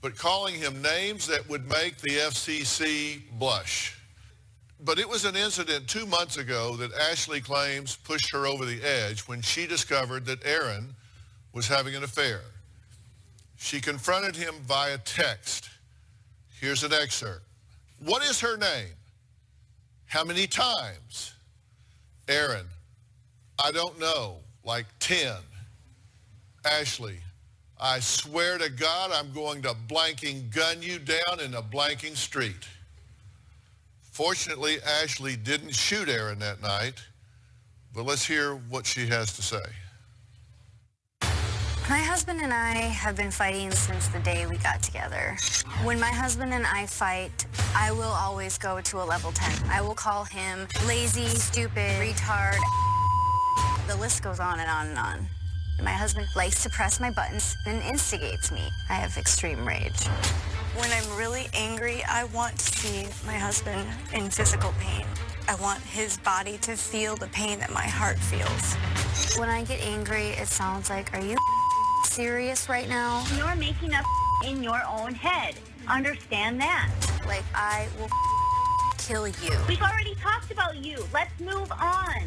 but calling him names that would make the FCC blush. But it was an incident 2 months ago that Ashley claims pushed her over the edge when she discovered that Aaron was having an affair. She confronted him via text. Here's an excerpt. What is her name? How many times? Aaron, I don't know, like 10. Ashley, I swear to God, I'm going to blanking gun you down in a blanking street. Fortunately, Ashley didn't shoot Aaron that night, but let's hear what she has to say. My husband and I have been fighting since the day we got together. When my husband and I fight, I will always go to a level 10. I will call him lazy, stupid, retard. The list goes on and on and on. My husband likes to press my buttons and instigates me. I have extreme rage. When I'm really angry, I want to see my husband in physical pain. I want his body to feel the pain that my heart feels. When I get angry, it sounds like, are you serious right now? You're making up in your own head. Understand that. Like, I will kill you. We've already talked about you. Let's move on.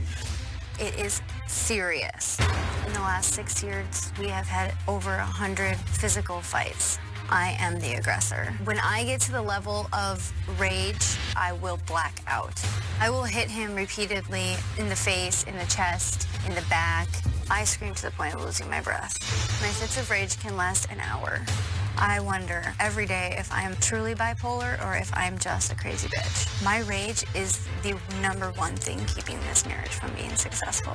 It is serious. In the last 6 years, we have had over 100 physical fights. I am the aggressor. When I get to the level of rage, I will black out. I will hit him repeatedly in the face, in the chest, in the back. I scream to the point of losing my breath. My fits of rage can last an hour. I wonder every day if I am truly bipolar or if I'm just a crazy bitch. My rage is the #1 thing keeping this marriage from being successful.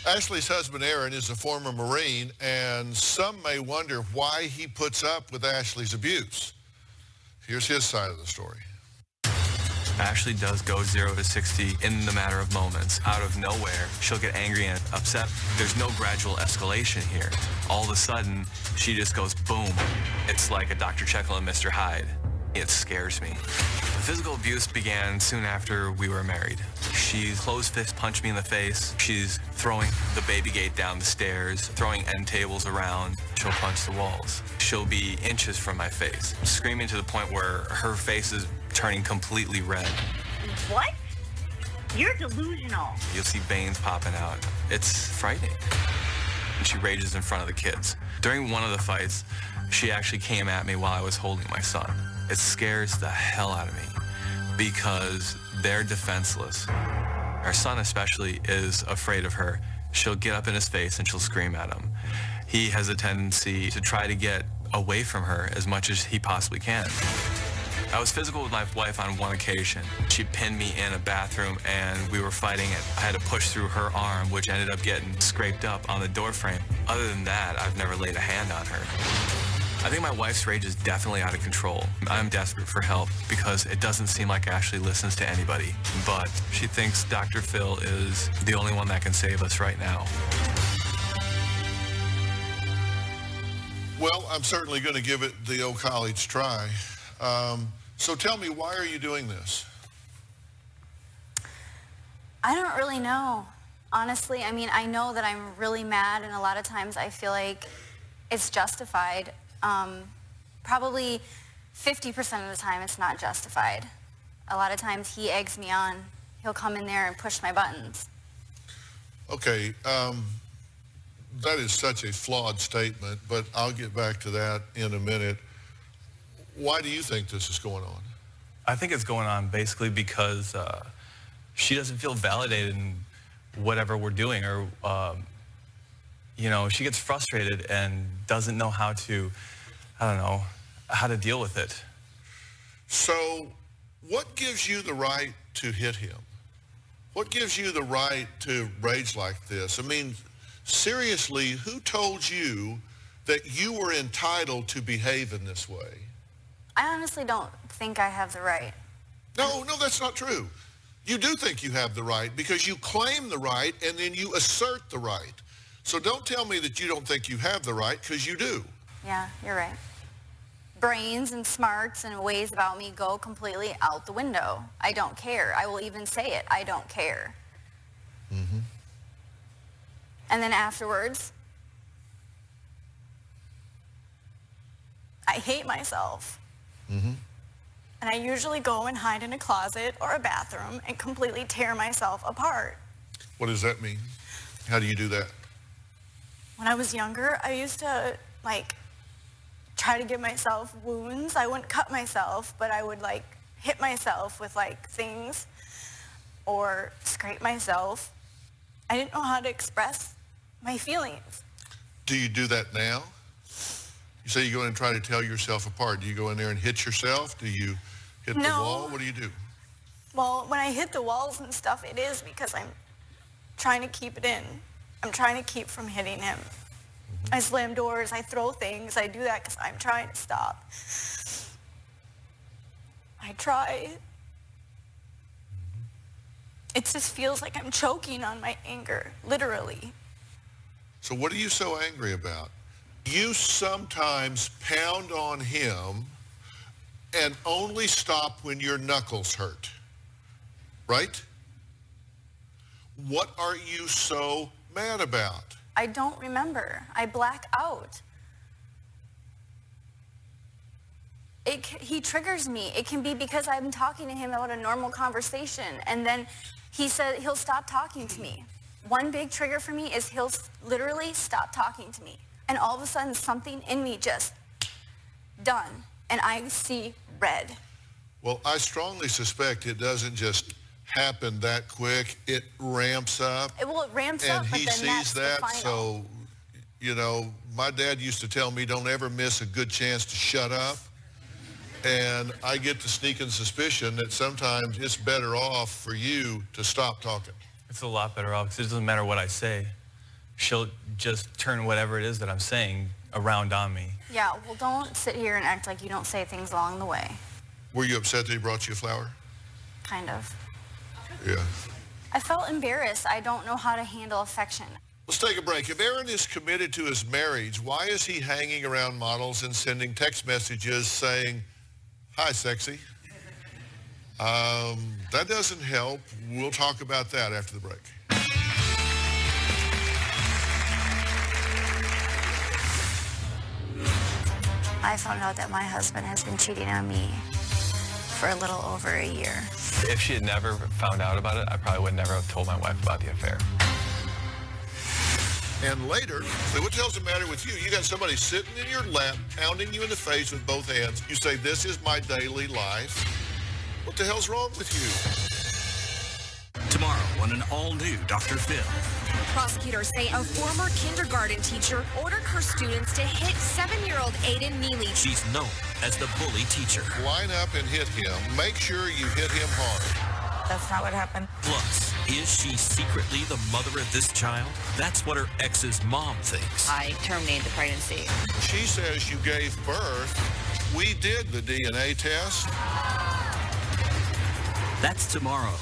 Ashley's husband, Aaron, is a former Marine, and some may wonder why he puts up with Ashley's abuse. Here's his side of the story. Ashley does go 0 to 60 in the matter of moments. Out of nowhere, she'll get angry and upset. There's no gradual escalation here. All of a sudden, she just goes boom. It's like a Dr. Jekyll and Mr. Hyde. It scares me. The physical abuse began soon after we were married. She's closed fist punched me in the face. She's throwing the baby gate down the stairs, throwing end tables around. She'll punch the walls. She'll be inches from my face, screaming to the point where her face is turning completely red. What? You're delusional. You'll see veins popping out. It's frightening. And she rages in front of the kids. During one of the fights, she actually came at me while I was holding my son. It scares the hell out of me because they're defenseless. Our son especially is afraid of her. She'll get up in his face and she'll scream at him. He has a tendency to try to get away from her as much as he possibly can. I was physical with my wife on one occasion. She pinned me in a bathroom and we were fighting it. I had to push through her arm, which ended up getting scraped up on the door frame. Other than that, I've never laid a hand on her. I think my wife's rage is definitely out of control. I'm desperate for help because it doesn't seem like Ashley listens to anybody. But she thinks Dr. Phil is the only one that can save us right now. Well, I'm certainly going to give it the old college try. So tell me, why are you doing this? I don't really know. Honestly, I mean, I know that I'm really mad, and a lot of times I feel like it's justified. Probably 50% of the time it's not justified. A lot of times he eggs me on. He'll come in there and push my buttons. Okay, that is such a flawed statement, but I'll get back to that in a minute. Why do you think this is going on? I think it's going on basically because she doesn't feel validated in whatever we're doing, or you know, she gets frustrated and doesn't know how to, I don't know, how to deal with it. So what gives you the right to hit him? What gives you the right to rage like this? I mean, seriously, who told you that you were entitled to behave in this way? I honestly don't think I have the right. No, that's not true. You do think you have the right because you claim the right and then you assert the right. So don't tell me that you don't think you have the right, because you do. Yeah, you're right. Brains and smarts and ways about me go completely out the window. I don't care. I will even say it. I don't care. Mm-hmm. And then afterwards, I hate myself. And I usually go and hide in a closet or a bathroom and completely tear myself apart. What does that mean? How do you do that? When I was younger, I used to, like, try to give myself wounds. I wouldn't cut myself, but I would, like, hit myself with, like, things or scrape myself. I didn't know how to express my feelings. Do you do that now? You say you go in and try to tear yourself apart. Do you go in there and hit yourself? Do you hit the wall? What do you do? Well, when I hit the walls and stuff, it is because I'm trying to keep it in. I'm trying to keep from hitting him. I slam doors, I throw things, I do that because I'm trying to stop. I try. It just feels like I'm choking on my anger, literally. So what are you so angry about? You sometimes pound on him and only stop when your knuckles hurt, right? What are you so mad about? I don't remember. I black out. He triggers me. It can be because I'm talking to him about a normal conversation, and then he said he'll stop talking to me. One big trigger for me is he'll literally stop talking to me. And all of a sudden, something in me just done, and I see red. Well, I strongly suspect it doesn't just happen that quick. It ramps up. It ramps and up, but he then sees that's that. the final. So, you know, my dad used to tell me, don't ever miss a good chance to shut up. And I get the sneaking suspicion that sometimes it's better off for you to stop talking. It's a lot better off because it doesn't matter what I say. She'll just turn whatever it is that I'm saying around on me. Yeah, well, don't sit here and act like you don't say things along the way. Were you upset that he brought you a flower? Kind of. Yeah. I felt embarrassed. I don't know how to handle affection. Let's take a break. If Aaron is committed to his marriage, why is he hanging around models and sending text messages saying, "Hi, sexy"? That doesn't help. We'll talk about that after the break. I found out that my husband has been cheating on me for a little over a year. If she had never found out about it, I probably would never have told my wife about the affair. And later, say, what the hell's the matter with you? You got somebody sitting in your lap, pounding you in the face with both hands. You say, this is my daily life. What the hell's wrong with you? Tomorrow on an all-new Dr. Phil. Prosecutors say a former kindergarten teacher ordered her students to hit 7-year-old Aiden Neely. She's known as the bully teacher. Line up and hit him. Make sure you hit him hard. That's not what happened. Plus, is she secretly the mother of this child? That's what her ex's mom thinks. I terminated the pregnancy. She says you gave birth. We did the DNA test. That's tomorrow.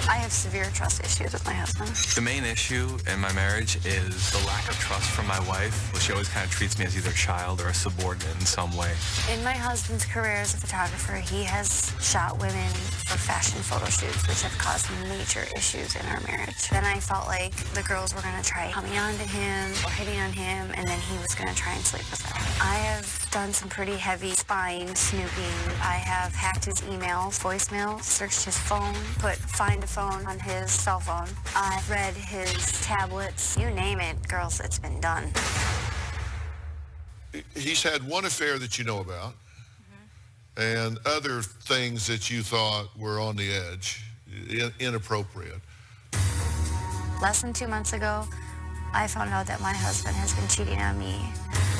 I have severe trust issues with my husband. The main issue in my marriage is the lack of trust from my wife. She always kind of treats me as either a child or a subordinate in some way. In my husband's career as a photographer, he has shot women for fashion photo shoots, which have caused major issues in our marriage. Then I felt like the girls were going to try coming on to him or hitting on him, and then he was going to try and sleep with them. I have done some pretty heavy spying, snooping. I have hacked his emails, voicemail, searched his phone, put find a phone on his cell phone. I've read his tablets. You name it, girls, it's been done. He's had one affair that you know about, and other things that you thought were on the edge, inappropriate. Less than 2 months ago, I found out that my husband has been cheating on me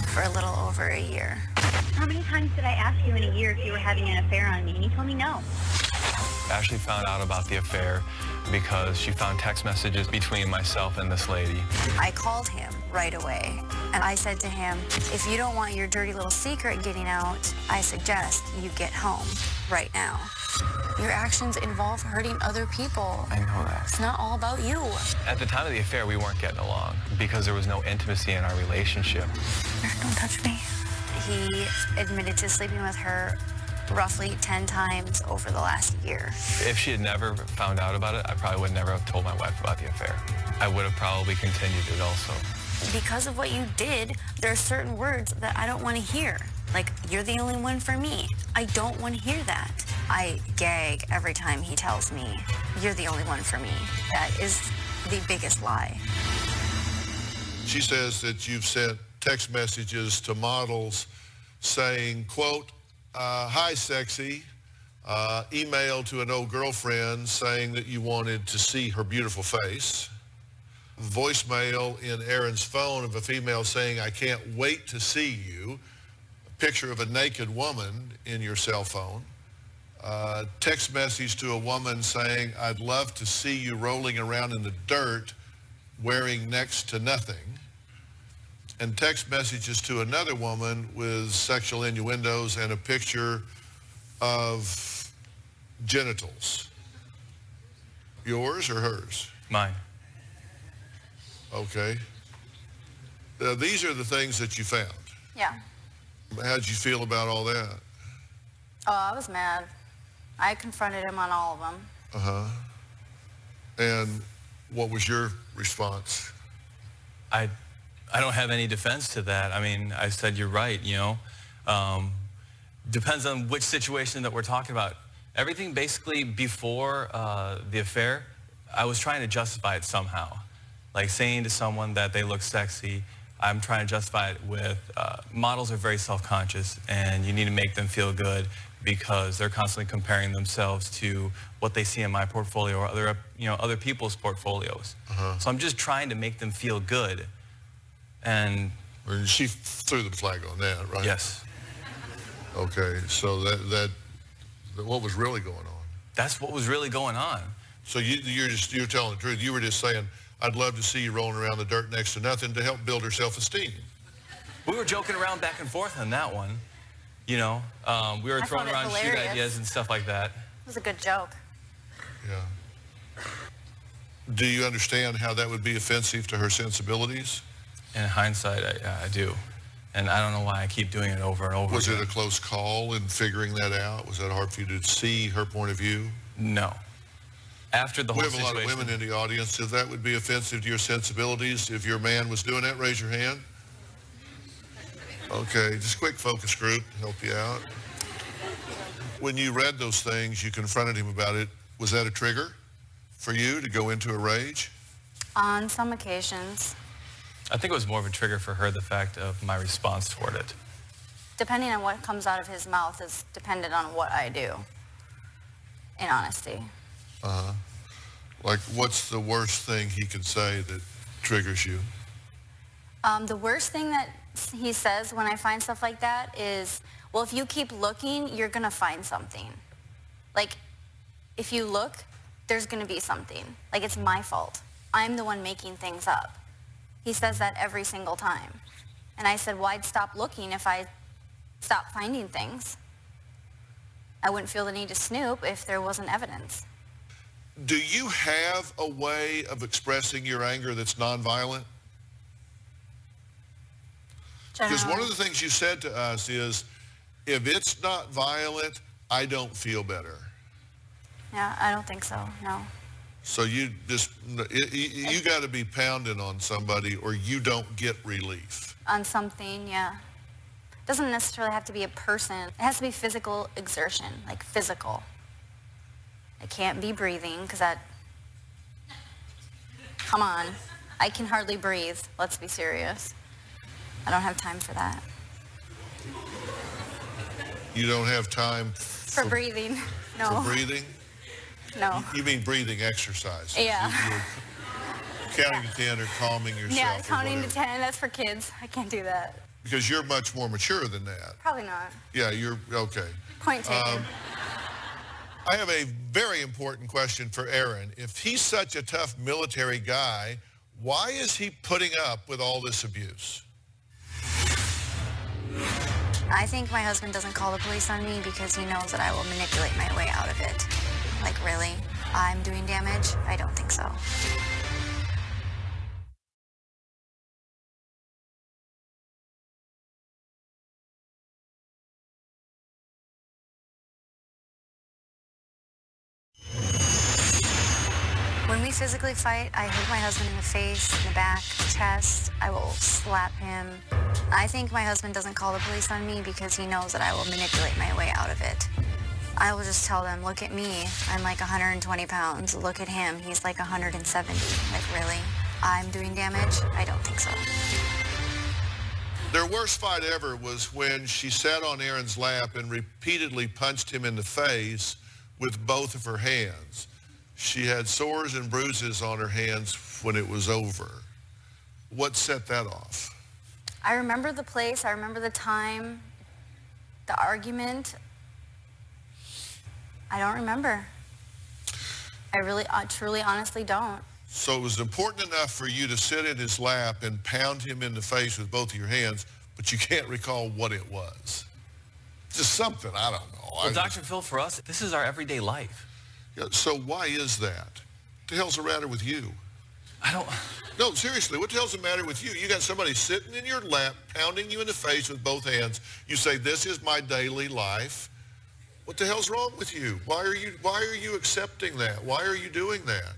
for a little over a year. How many times did I ask you in a year if you were having an affair on me? And you told me no. Ashley found out about the affair because she found text messages between myself and this lady. I called him right away, and I said to him, if you don't want your dirty little secret getting out, I suggest you get home right now. Your actions involve hurting other people. I know that. It's not all about you. At the time of the affair, we weren't getting along because there was no intimacy in our relationship. Don't touch me. He admitted to sleeping with her roughly 10 times over the last year. If she had never found out about it, I probably would never have told my wife about the affair. I would have probably continued it also. Because of what you did, there are certain words that I don't want to hear. Like, you're the only one for me. I don't want to hear that. I gag every time he tells me, you're the only one for me. That is the biggest lie. She says that you've sent text messages to models saying, quote, hi, sexy. Email to an old girlfriend saying that you wanted to see her beautiful face. Voicemail in Erin's phone of a female saying, I can't wait to see you. A picture of a naked woman in your cell phone. Text message to a woman saying, I'd love to see you rolling around in the dirt wearing next to nothing. And text messages to another woman with sexual innuendos and a picture of genitals. Yours or hers? Mine. Okay. These are the things that you found. Yeah. How'd you feel about all that? Oh, I was mad. I confronted him on all of them. Uh-huh. And what was your response? I don't have any defense to that. I mean, I said, you're right, you know. Depends on which situation that we're talking about. Everything basically before the affair, I was trying to justify it somehow. Like saying to someone that they look sexy, I'm trying to justify it with models are very self-conscious and you need to make them feel good because they're constantly comparing themselves to what they see in my portfolio or other people's portfolios. So I'm just trying to make them feel good. And she threw the flag on that, right? yes, Okay, so that what was really going on? that's what was really going on. So you're telling the truth. You were just saying, I'd love to see you rolling around the dirt next to nothing to help build her self-esteem. We were joking around back and forth on that one. You know, we were throwing around shoot ideas and stuff like that. It was a good joke. Yeah. Do you understand how that would be offensive to her sensibilities? In hindsight, I do. And I don't know why I keep doing it over and over Was again. it a close call in figuring that out? Was that hard for you to see her point of view? No. After the whole We have a lot of situation. women in the audience. If that would be offensive to your sensibilities, if your man was doing that, raise your hand. Okay, just quick focus group to help you out. When you read those things, you confronted him about it. Was that a trigger for you to go into a rage? On some occasions, I think it was more of a trigger for her, the fact of my response toward it. depending on what comes out of his mouth is dependent on what I do, in honesty. Like, what's the worst thing he could say that triggers you? The worst thing that he says when I find stuff like that is, well, if you keep looking, you're going to find something. Like, if you look, there's going to be something. Like, it's my fault. I'm the one making things up. He says that every single time. And I said, well, I'd stop looking if I stopped finding things. I wouldn't feel the need to snoop if there wasn't evidence. Do you have a way of expressing your anger that's nonviolent? Because one of the things you said to us is, if it's not violent, I don't feel better. Yeah, I don't think so, no. So you got to be pounding on somebody or you don't get relief. On something, yeah. Doesn't necessarily have to be a person. It has to be physical exertion, like physical. I can't be breathing because that, come on. I can hardly breathe, let's be serious. I don't have time for that. You don't have time For breathing, no. for breathing? No. You mean breathing exercise? Yeah. You're counting to 10 or calming yourself. Yeah, or counting to whatever. 10, that's for kids. I can't do that. Because you're much more mature than that. Probably not. Yeah, you're, okay. Point taken. I have a very important question for Erin. If he's such a tough military guy, why is he putting up with all this abuse? I think my husband doesn't call the police on me because he knows that I will manipulate my way out of it. Like, really? I'm doing damage? I don't think so. we physically fight, I hit my husband in the face, in the back, chest. I will slap him. I think my husband doesn't call the police on me because he knows that I will manipulate my way out of it. I will just tell them, look at me, I'm like 120 pounds. Look at him, he's like 170. Like, really? I'm doing damage? I don't think so. Their worst fight ever was when she sat on Aaron's lap and repeatedly punched him in the face with both of her hands. She had sores and bruises on her hands when it was over. What set that off? I remember the place, I remember the time, the argument. I don't remember. I really, truly, honestly don't. So it was important enough for you to sit in his lap and pound him in the face with both of your hands, but you can't recall what it was. Just something, I don't know. Well, Dr. Phil, for us, this is our everyday life. Yeah, so why is that? What the hell's the matter with you? I don't... No, seriously, what the hell's the matter with you? You got somebody sitting in your lap, pounding you in the face with both hands. You say, this is my daily life. What the hell's wrong with you? Why are you accepting that? Why are you doing that?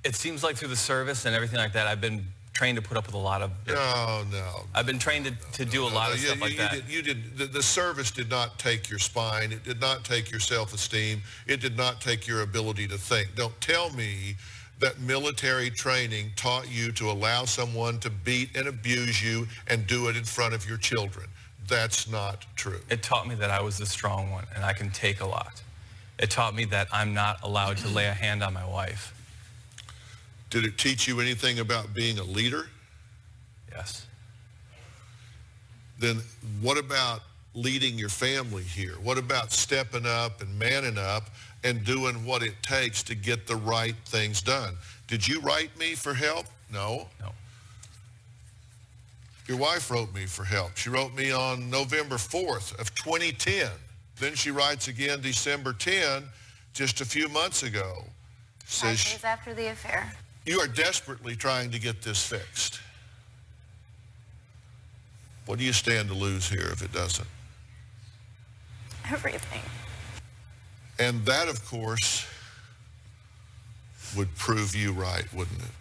It seems like through the service and everything like that, I've been trained to put up with a lot of... No. I've been trained to do a lot of stuff like that. The service did not take your spine. It did not take your self-esteem. It did not take your ability to think. Don't tell me that military training taught you to allow someone to beat and abuse you and do it in front of your children. That's not true. It taught me that I was the strong one and I can take a lot. It taught me that I'm not allowed to lay a hand on my wife. Did it teach you anything about being a leader? Yes. Then what about leading your family here? What about stepping up and manning up and doing what it takes to get the right things done? Did you write me for help? No. No. Your wife wrote me for help. She wrote me on November 4th of 2010. Then she writes again December 10, just a few months ago. 5 days after the affair. You are desperately trying to get this fixed. What do you stand to lose here if it doesn't? Everything. And that, of course, would prove you right, wouldn't it?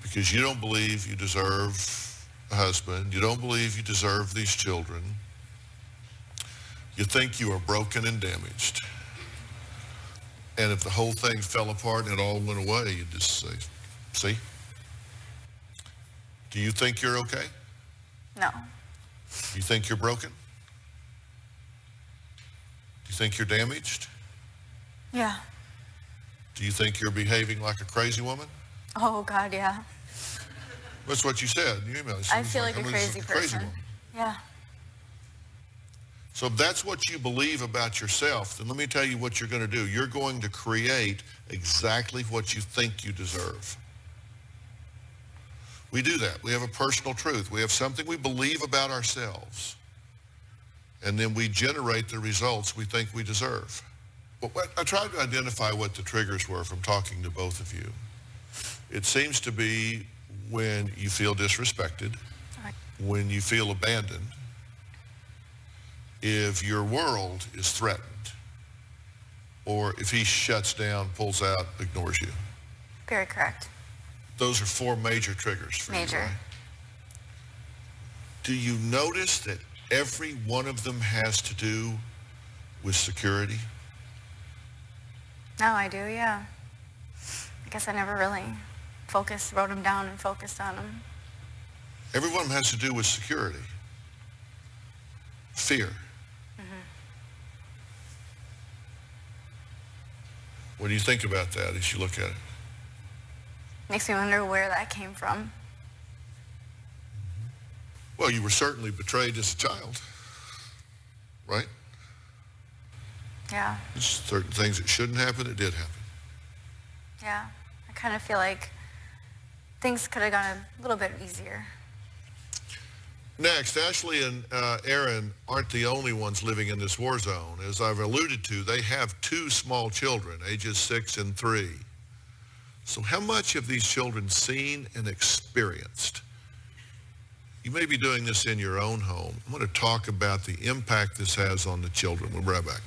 Because you don't believe you deserve a husband. You don't believe you deserve these children. You think you are broken and damaged. And if the whole thing fell apart and it all went away, you'd just say, see? Do you think you're okay? No. Do you think you're broken? Do you think you're damaged? Yeah. Do you think you're behaving like a crazy woman? Oh, God, yeah. That's what you said in your email. I feel like a crazy person. Woman. Yeah. So if that's what you believe about yourself, then let me tell you what you're going to do. You're going to create exactly what you think you deserve. We do that. We have a personal truth. We have something we believe about ourselves. And then we generate the results we think we deserve. Well, I tried to identify what the triggers were from talking to both of you. It seems to be when you feel disrespected, when you feel abandoned, if your world is threatened, or if he shuts down, pulls out, ignores you. Very correct. Those are 4 major triggers for you, Major. right? Do you notice that every one of them has to do with security? No, I do, yeah. I guess I never really wrote them down and focused on them. Every one of them has to do with security. Fear. What do you think about that as you look at it? Makes me wonder where that came from. Well, you were certainly betrayed as a child, right? Yeah. There's certain things that shouldn't happen, it did happen. Yeah. I kind of feel like things could have gone a little bit easier. Next, Ashley and Aaron aren't the only ones living in this war zone. As I've alluded to, they have 2 small children, ages 6 and 3. So how much have these children seen and experienced? You may be doing this in your own home. I'm going to talk about the impact this has on the children. We'll be right back.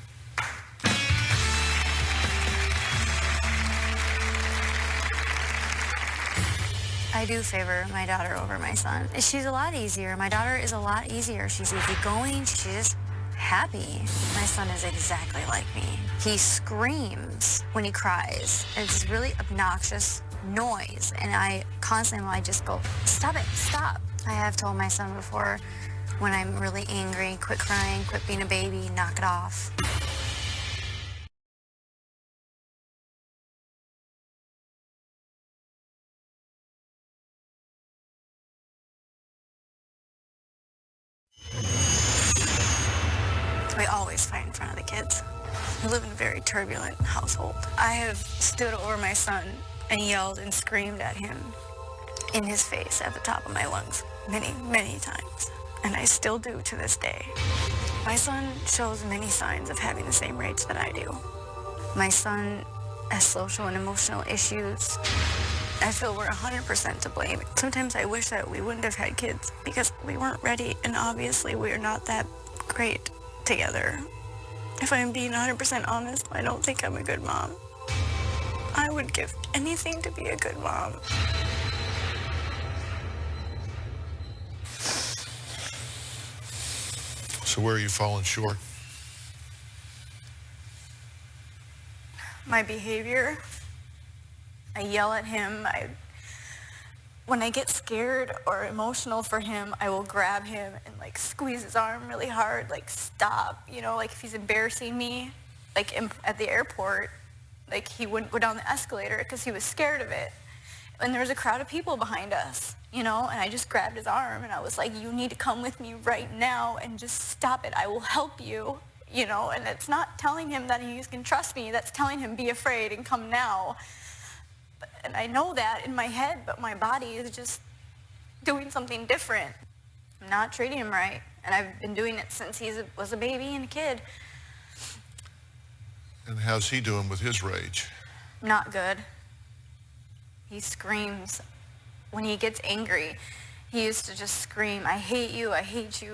I do favor my daughter over my son. She's a lot easier. My daughter is a lot easier. She's easygoing. She's just happy. My son is exactly like me. He screams when he cries. It's really obnoxious noise, and I just go, stop it, stop. I have told my son before, when I'm really angry, quit crying, quit being a baby, knock it off. We always fight in front of the kids. We live in a very turbulent household. I have stood over my son and yelled and screamed at him in his face at the top of my lungs many, many times. And I still do to this day. My son shows many signs of having the same rage that I do. My son has social and emotional issues. I feel we're 100% to blame. Sometimes I wish that we wouldn't have had kids because we weren't ready, and obviously we are not that great together. If I'm being 100% honest, I don't think I'm a good mom. I would give anything to be a good mom. So where are you falling short? My behavior, I yell at him. When I get scared or emotional for him, I will grab him and like squeeze his arm really hard, like stop, you know, like if he's embarrassing me, like at the airport, like he wouldn't go down the escalator because he was scared of it. And there was a crowd of people behind us, you know, and I just grabbed his arm and I was like, you need to come with me right now and just stop it. I will help you, you know, and it's not telling him that he can trust me. That's telling him be afraid and come now. And I know that in my head, but my body is just doing something different. I'm not treating him right, and I've been doing it since he was a baby and a kid. And how's he doing with his rage? Not good. He screams. When he gets angry, he used to just scream, I hate you,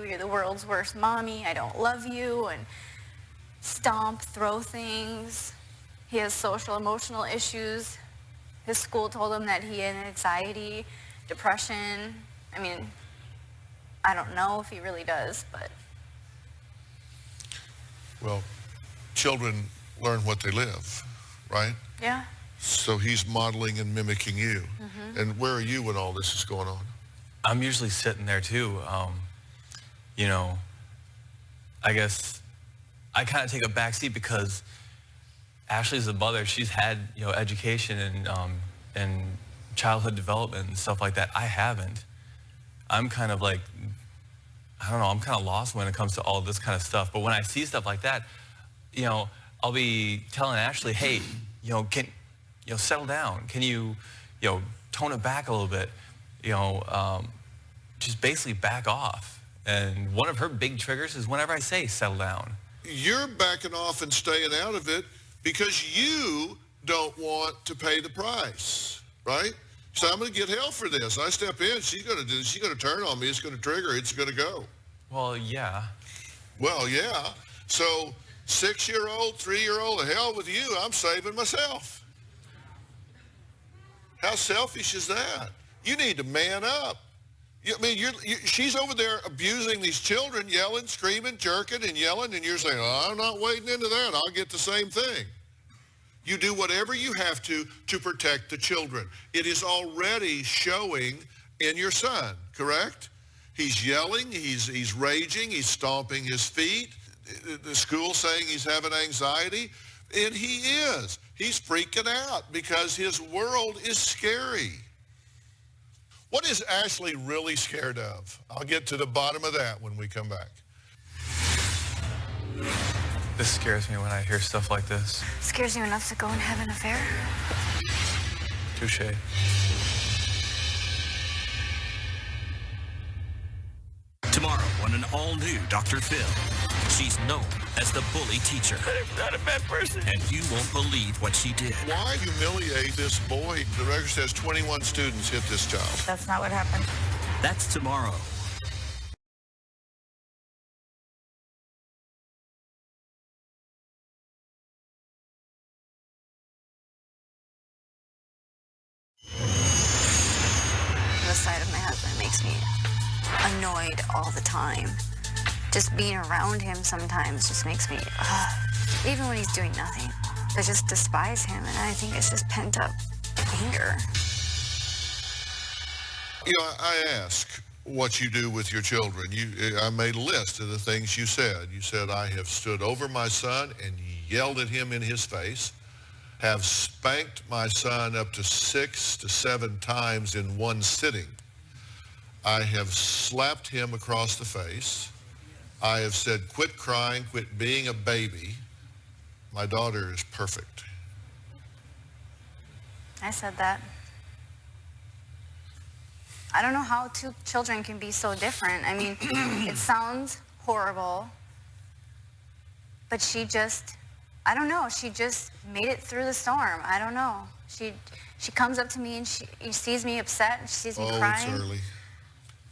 you're the world's worst mommy, I don't love you, and stomp, throw things. He has social, emotional issues. His school told him that he had anxiety, depression. I mean, I don't know if he really does, but. Well, children learn what they live, right? Yeah. So he's modeling and mimicking you. Mm-hmm. And where are you when all this is going on? I'm usually sitting there too. You know, I guess I kind of take a backseat because Ashley's a mother. She's had, you know, education and childhood development and stuff like that. I haven't. I'm kind of like, I don't know, I'm kind of lost when it comes to all this kind of stuff. But when I see stuff like that, you know, I'll be telling Ashley, hey, you know, settle down. Can you tone it back a little bit? You know, just basically back off. And one of her big triggers is whenever I say settle down. You're backing off and staying out of it because you don't want to pay the price, right? So I'm going to get hell for this. I step in, she's going to do this. She's going to turn on me. It's going to trigger. It's going to go. Well, yeah. Well, yeah. So 6-year-old, 3-year-old, the hell with you. I'm saving myself. How selfish is that? You need to man up. I mean, she's over there abusing these children, yelling, screaming, jerking, and yelling, and you're saying, oh, I'm not wading into that. I'll get the same thing. You do whatever you have to protect the children. It is already showing in your son, correct? He's yelling, he's raging, he's stomping his feet. The school's saying he's having anxiety, and he is. He's freaking out because his world is scary. What is Ashley really scared of? I'll get to the bottom of that when we come back. This scares me when I hear stuff like this. Scares you enough to go and have an affair? Touché. Tomorrow on an all-new Dr. Phil. She's known as the bully teacher. I'm not a bad person. And you won't believe what she did. Why humiliate this boy? The record says 21 students hit this child. That's not what happened. That's tomorrow. annoyed all the time. Just being around him sometimes just makes me, even when he's doing nothing, I just despise him, and I think it's just pent up anger. You know, I ask what you do with your children. I made a list of the things you said. You said, I have stood over my son and yelled at him in his face, have spanked my son up to 6 to 7 times in one sitting. I have slapped him across the face. I have said, quit crying, quit being a baby. My daughter is perfect. I said that. I don't know how two children can be so different. I mean, it sounds horrible, but she just, I don't know, she just made it through the storm. I don't know. She comes up to me and she sees me upset, and she sees me crying. Oh, it's early.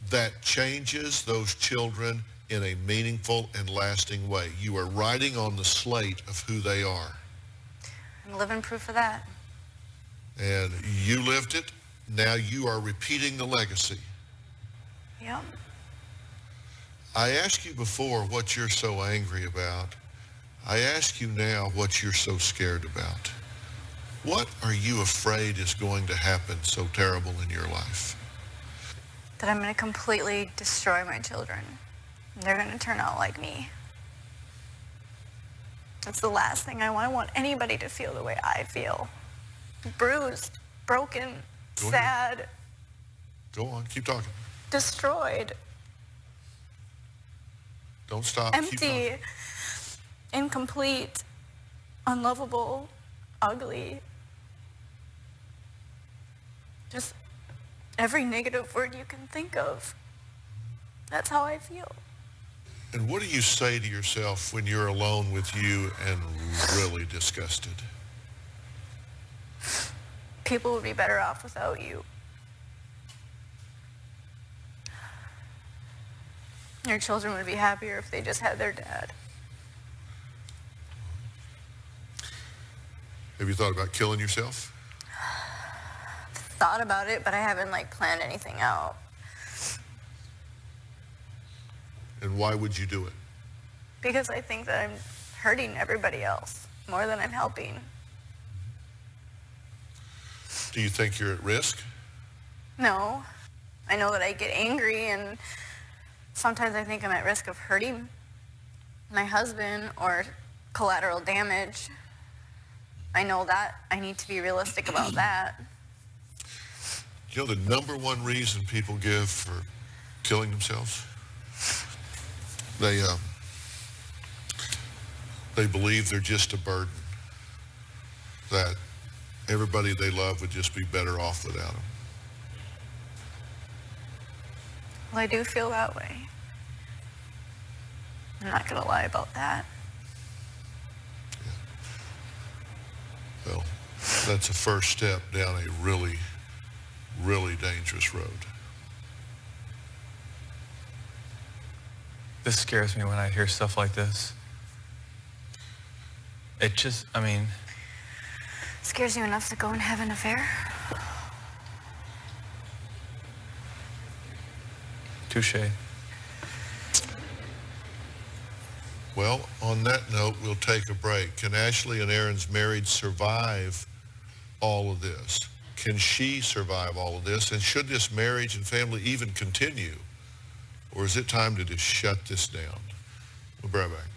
That changes those children in a meaningful and lasting way. You are writing on the slate of who they are. I'm living proof of that. And you lived it. Now you are repeating the legacy. Yep. I asked you before what you're so angry about. I ask you now what you're so scared about. What are you afraid is going to happen so terrible in your life? That I'm going to completely destroy my children. They're going to turn out like me. That's the last thing I want. I want anybody to feel the way I feel. Bruised, broken, Go sad. ahead. Go on, keep talking. Destroyed. Don't stop. Keep Empty. talking. Incomplete. Unlovable. Ugly. Just every negative word you can think of. That's how I feel. And what do you say to yourself when you're alone with you and really disgusted? People would be better off without you. Your children would be happier if they just had their dad. Have you thought about killing yourself? Thought about it, but I haven't planned anything out. And why would you do it? Because I think that I'm hurting everybody else more than I'm helping. Do you think you're at risk? No. I know that I get angry, and sometimes I think I'm at risk of hurting my husband or collateral damage. I know that. I need to be realistic about that. You know the number one reason people give for killing themselves? They believe they're just a burden, that everybody they love would just be better off without them. Well, I do feel that way. I'm not going to lie about that. Yeah. Well, that's a first step down a really, really dangerous road. This scares me when I hear stuff like this. It just, I mean... Scares you enough to go and have an affair? Touché. Well, on that note, we'll take a break. Can Ashley and Aaron's marriage survive all of this? Can she survive all of this? And should this marriage and family even continue? Or is it time to just shut this down? We'll be right back.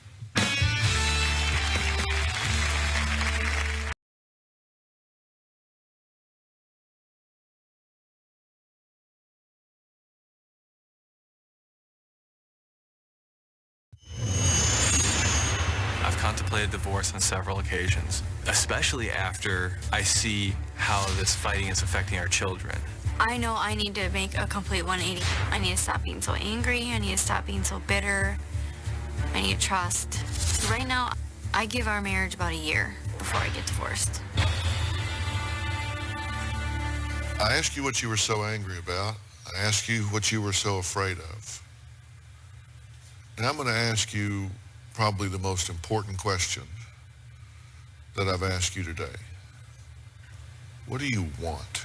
I've contemplated divorce on several occasions, especially after I see how this fighting is affecting our children. I know I need to make a complete 180. I need to stop being so angry. I need to stop being so bitter. I need to trust. Right now, I give our marriage about a year before I get divorced. I asked you what you were so angry about. I asked you what you were so afraid of. And I'm going to ask you probably the most important question that I've asked you today. What do you want?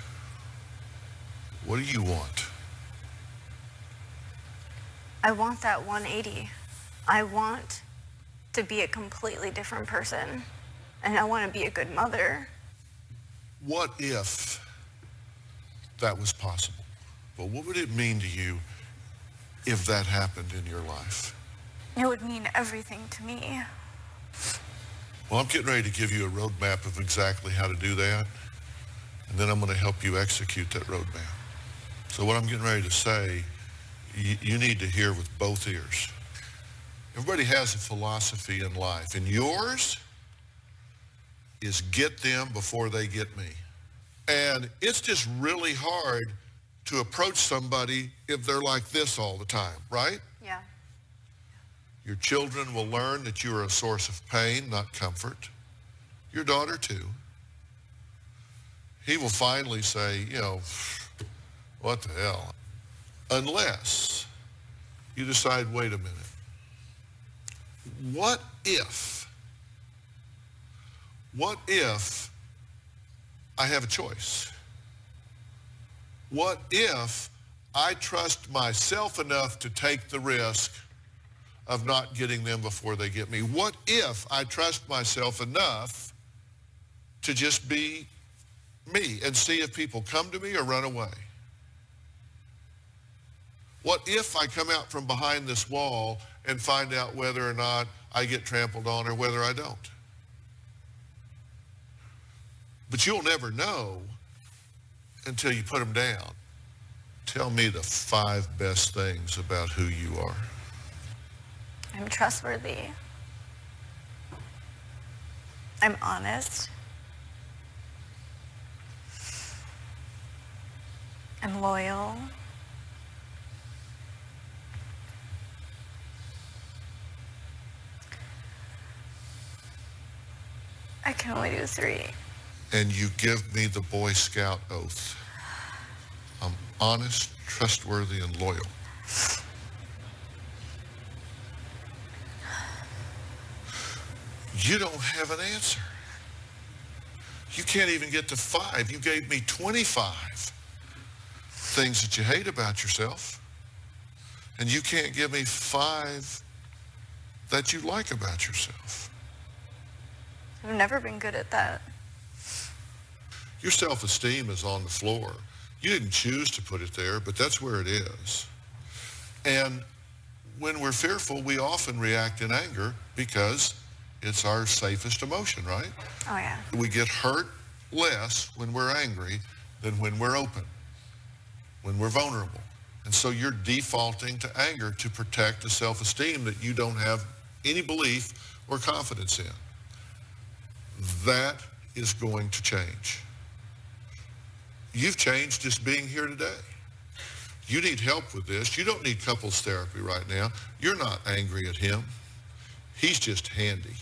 What do you want? I want that 180. I want to be a completely different person, and I want to be a good mother. What if that was possible? Well, what would it mean to you if that happened in your life? It would mean everything to me. Well, I'm getting ready to give you a roadmap of exactly how to do that, and then I'm going to help you execute that roadmap. So what I'm getting ready to say, you need to hear with both ears. Everybody has a philosophy in life, and yours is get them before they get me. And it's just really hard to approach somebody if they're like this all the time, right? Yeah. Your children will learn that you are a source of pain, not comfort. Your daughter too. He will finally say, you know, what the hell? Unless you decide, wait a minute. What if I have a choice? What if I trust myself enough to take the risk of not getting them before they get me? What if I trust myself enough to just be me and see if people come to me or run away? What if I come out from behind this wall and find out whether or not I get trampled on or whether I don't? But you'll never know until you put them down. Tell me the 5 best things about who you are. I'm trustworthy. I'm honest. I'm loyal. I can only do 3. And you give me the Boy Scout oath. I'm honest, trustworthy, and loyal. You don't have an answer. You can't even get to 5. You gave me 25 things that you hate about yourself. And you can't give me 5 that you like about yourself. I've never been good at that. Your self-esteem is on the floor. You didn't choose to put it there, but that's where it is. And when we're fearful, we often react in anger because it's our safest emotion, right? Oh, yeah. We get hurt less when we're angry than when we're open, when we're vulnerable. And so you're defaulting to anger to protect the self-esteem that you don't have any belief or confidence in. That is going to change. You've changed just being here today. You need help with this. You don't need couples therapy right now. You're not angry at him. He's just handy.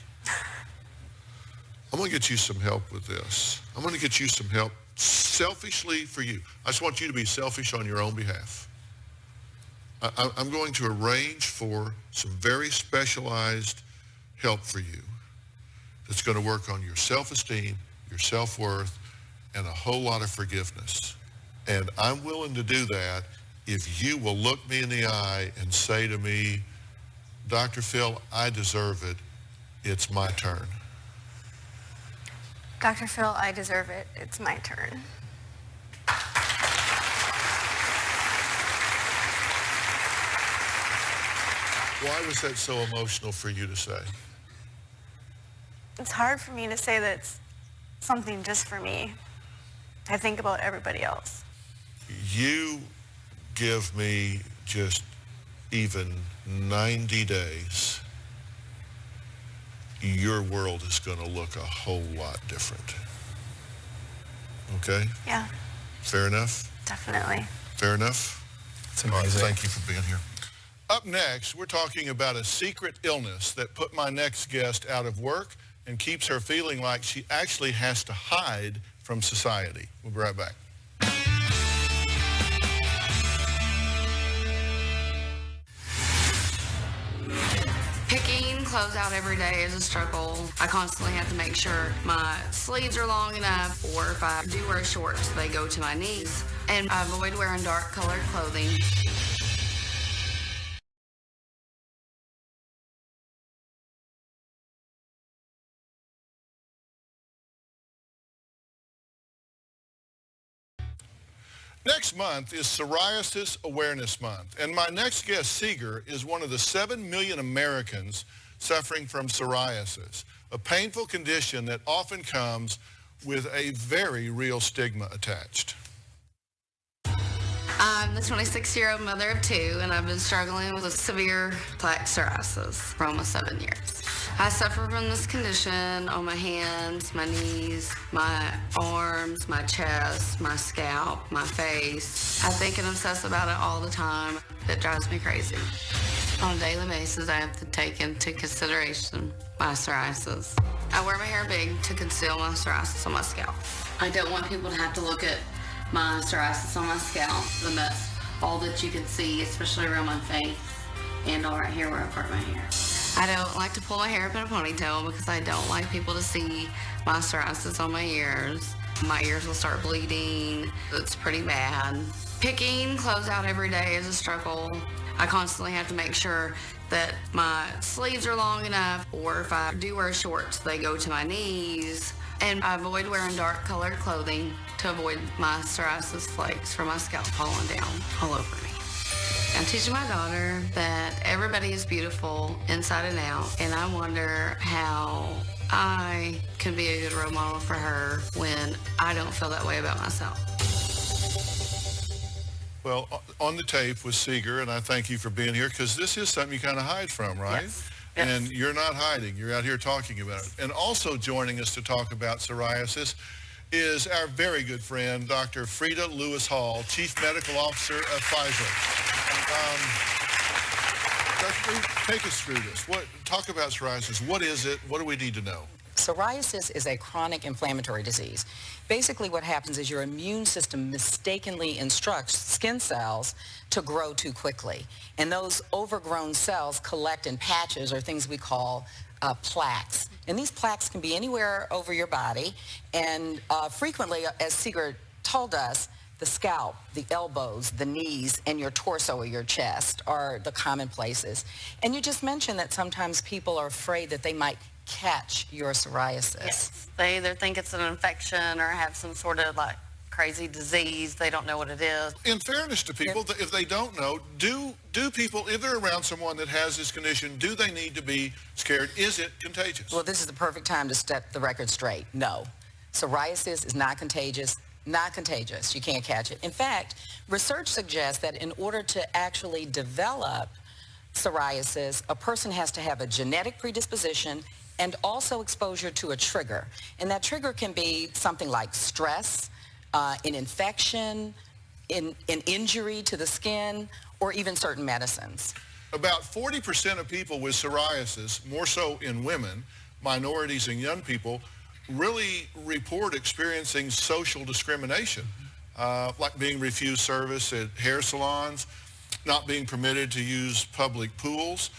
I'm going to get you some help with this. I'm going to get you some help selfishly for you. I just want you to be selfish on your own behalf. I'm going to arrange for some very specialized help for you that's going to work on your self-esteem, your self-worth, and a whole lot of forgiveness. And I'm willing to do that if you will look me in the eye and say to me, Dr. Phil, I deserve it. It's my turn. Dr. Phil, I deserve it. It's my turn. Why was that so emotional for you to say? It's hard for me to say that it's something just for me. I think about everybody else. You give me just even 90 days, your world is going to look a whole lot different. Okay? Yeah, Fair enough? definitely. Fair enough? It's All right, amazing. thank you for being here. Up next, we're talking about a secret illness that put my next guest out of work and keeps her feeling like she actually has to hide from society. We'll be right back. Picking clothes out every day is a struggle. I constantly have to make sure my sleeves are long enough, or if I do wear shorts, they go to my knees. And I avoid wearing dark colored clothing. Next month is Psoriasis Awareness Month, and my next guest, Seeger, is one of the 7 million Americans suffering from psoriasis, a painful condition that often comes with a very real stigma attached. I'm the 26-year-old mother of 2, and I've been struggling with a severe plaque psoriasis for almost 7 years. I suffer from this condition on my hands, my knees, my arms, my chest, my scalp, my face. I think and obsess about it all the time. It drives me crazy. On a daily basis, I have to take into consideration my psoriasis. I wear my hair big to conceal my psoriasis on my scalp. I don't want people to have to look at my psoriasis on my scalp, and that's all that you can see, especially around my face and all right here where I part my hair. I don't like to pull my hair up in a ponytail because I don't like people to see my psoriasis on my ears. My ears will start bleeding. It's pretty bad. Picking clothes out every day is a struggle. I constantly have to make sure that my sleeves are long enough, or if I do wear shorts, they go to my knees. And I avoid wearing dark colored clothing to avoid my psoriasis flakes from my scalp falling down all over me. I'm teaching my daughter that everybody is beautiful inside and out, and I wonder how I can be a good role model for her when I don't feel that way about myself. Well, on the tape with Seeger, and I thank you for being here, because this is something you kind of hide from, right? Yes. And you're not hiding. You're out here talking about it. And also joining us to talk about psoriasis is our very good friend, Dr. Frida Lewis Hall, Chief Medical Officer of Pfizer. Dr. Frida, take us through this. Talk about psoriasis. What is it? What do we need to know? Psoriasis is a chronic inflammatory disease. Basically what happens is your immune system mistakenly instructs skin cells to grow too quickly. And those overgrown cells collect in patches, or things we call plaques. And these plaques can be anywhere over your body. And frequently, as Seeger told us, the scalp, the elbows, the knees, and your torso or your chest are the common places. And you just mentioned that sometimes people are afraid that they might catch your psoriasis. Yes, they either think it's an infection or have some sort of like crazy disease. They don't know what it is. In fairness to people, if they don't know, do people, if they're around someone that has this condition, do they need to be scared? Is it contagious? Well, this is the perfect time to set the record straight. No. Psoriasis is not contagious. Not contagious. You can't catch it. In fact, research suggests that in order to actually develop psoriasis, a person has to have a genetic predisposition and also exposure to a trigger. And that trigger can be something like stress, an infection, an injury to the skin, or even certain medicines. About 40% of people with psoriasis, more so in women, minorities, and young people, really report experiencing social discrimination, like being refused service at hair salons, not being permitted to use public pools.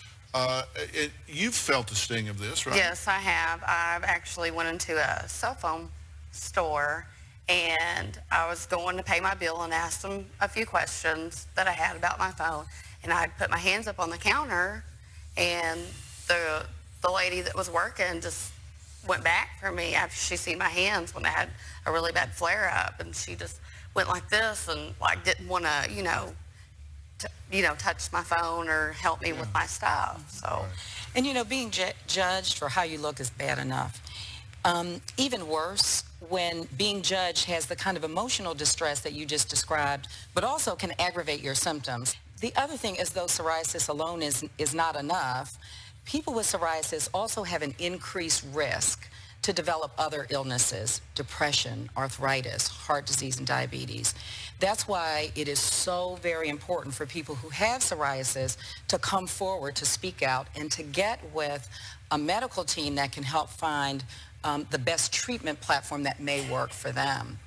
You've felt the sting of this, right? Yes, I have. I've actually went into a cell phone store, and I was going to pay my bill and asked them a few questions that I had about my phone. And I put my hands up on the counter, and the lady that was working just went back for me after she seen my hands when I had a really bad flare-up, and she just went like this and like didn't want to, touch my phone or help me with my stuff. So, and being judged for how you look is bad enough. Even worse, when being judged has the kind of emotional distress that you just described, but also can aggravate your symptoms. The other thing is, though psoriasis alone is not enough, people with psoriasis also have an increased risk to develop other illnesses, depression, arthritis, heart disease, and diabetes. That's why it is so very important for people who have psoriasis to come forward, to speak out, and to get with a medical team that can help find the best treatment platform that may work for them.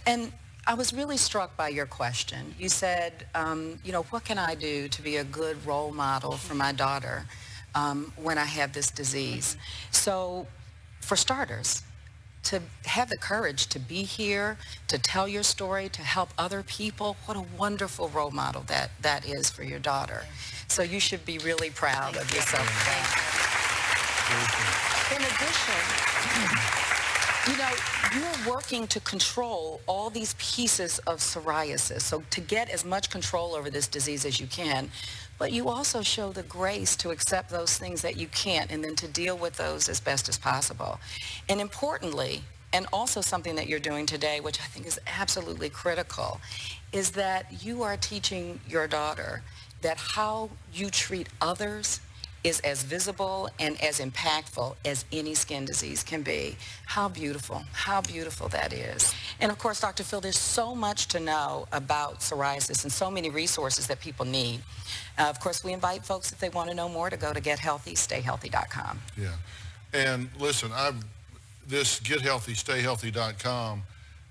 And I was really struck by your question. You said, what can I do to be a good role model for my daughter when I have this disease? So, for starters, to have the courage to be here, to tell your story, to help other people, what a wonderful role model that is for your daughter. So you should be really proud of yourself. In addition, You know, you're working to control all these pieces of psoriasis, so to get as much control over this disease as you can, but you also show the grace to accept those things that you can't and then to deal with those as best as possible. And importantly, and also something that you're doing today, which I think is absolutely critical, is that you are teaching your daughter that how you treat others is as visible and as impactful as any skin disease can be. How beautiful that is. And of course, Dr. Phil, there's so much to know about psoriasis and so many resources that people need. Of course, we invite folks, if they want to know more, to go to gethealthystayhealthy.com. Yeah. And listen, this gethealthystayhealthy.com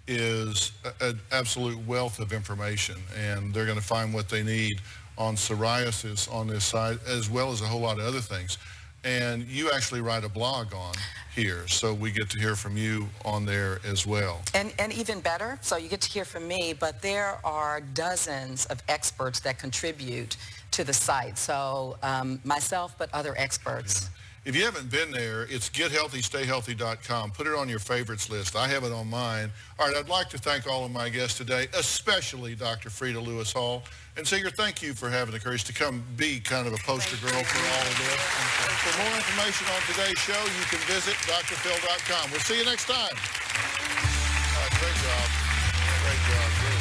is an absolute wealth of information, and they're going to find what they need on psoriasis on this site, as well as a whole lot of other things. And you actually write a blog on here, so we get to hear from you on there as well. And even better, so you get to hear from me, but there are dozens of experts that contribute to the site. So myself, but other experts. Yeah. If you haven't been there, it's gethealthystayhealthy.com. Put it on your favorites list. I have it on mine. All right, I'd like to thank all of my guests today, especially Dr. Frida Lewis Hall. And Singer, thank you for having the courage to come be kind of a poster girl for all of this. For more information on today's show, you can visit drphil.com. We'll see you next time. All right, great job. Great job.